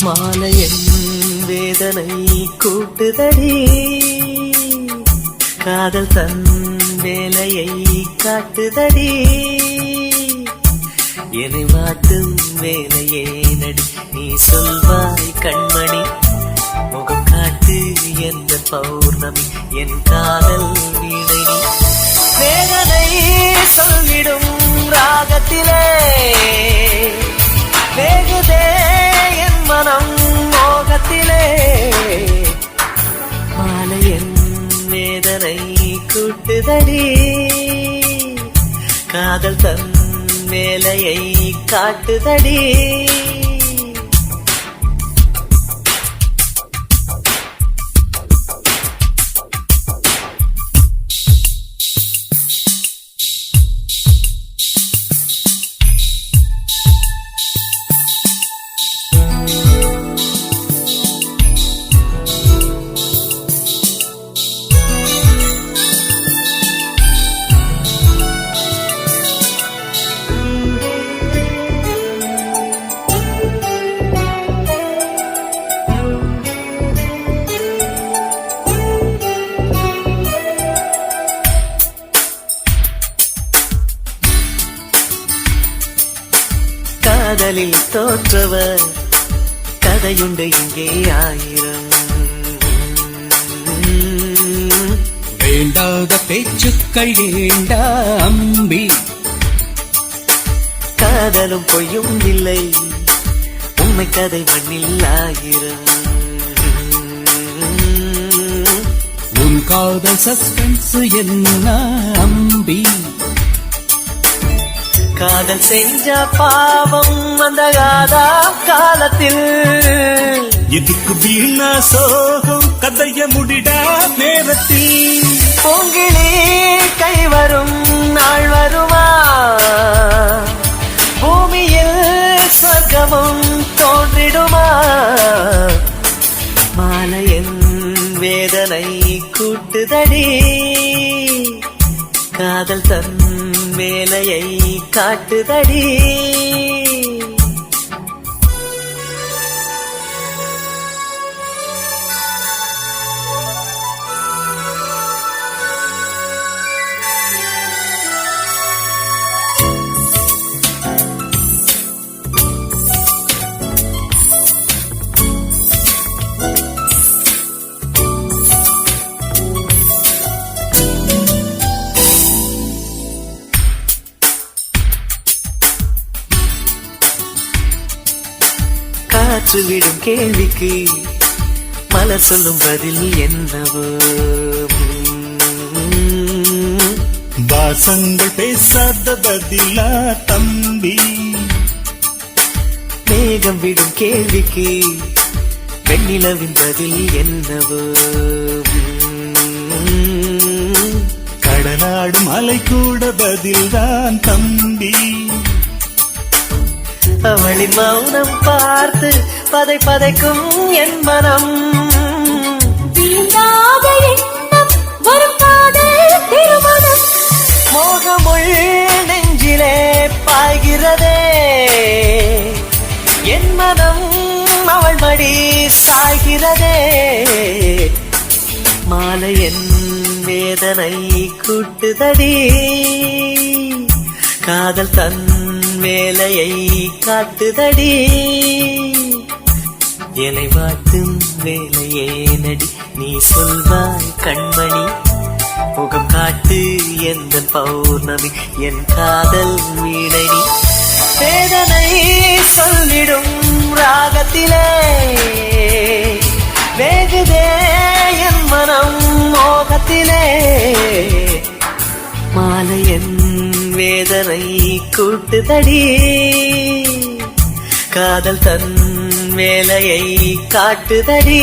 மாலையன் வேதனை கூட்டுதடி, காதல் தன் வேலையை காட்டுதடி. என்னை வாட்டும் வேலையே நடி, நீ சொல்வாய் கண்மணி. முகம் காட்டு என்ற பௌர்ணமி, என் காதல் வீணை. வேதனை சொல்லிடும் ராகத்திலே வேகுதே என் மனம் மோகத்திலே. மாலையன் வேதனை கூட்டுதடி, காதல் தன் வேலையை காட்டுதடி. காதலில் தோற்றவர் கதையுண்டு இங்கே ஆயிரம். வேண்டாத பேச்சுக்கள் ஏண்டா அம்பி, காதலும் பொய்யும் இல்லை, உண்மை கதை மண்ணில் ஆயிரம். உன் காதல் சஸ்பென்ஸ் என்ன அம்பி, காதல் செஞ்ச பாவம் அந்த காதா காலத்தில். எதுக்கு வீணா சோகம், கதைய முடிடா நேரத்தில். பொங்கிலே கை வரும் நாள் வருமா, பூமியில் சொர்க்கமும் தோன்றிடுமா. மாலையன் வேதனை கூட்டுதடி, காதல் தன் வேலையை காட்டுதடி. காற்று விடும் கேள்விக்கு மலர் சொல்லும் பதில் என்னவோ. வாசங்கள் பேசாத பதிலா தம்பி, மேகம் விடும் கேள்விக்கு வெண்ணிலவின் பதில் என்னவோ. கடலாடும் அலை கூட பதில்தான் தம்பி. அவளின் மௌனம் பார்த்து பதை பதைக்கும் என் மனம். மோகமுள் நெஞ்சிலே பாய்கிறதே, என் மனம் அவள் மடி சாய்கிறதே. மாலையன் வேதனை கூட்டுதடி, காதல் தன் வேலையை காட்டுதடி. என்னை வாட்டும் வேலையே நடி, நீ சொல்வாய் கண்மணி. முகம் காட்டு எந்த பௌர்ணமி, என் காதல் வீணை. வேதனை சொல்லிடும் ராகத்திலே வேகுதே என் மனம் மோகத்திலே. மாலையன் வேதனை கூட்டுதடி, காதல் தன் வேலையை காட்டுதடி.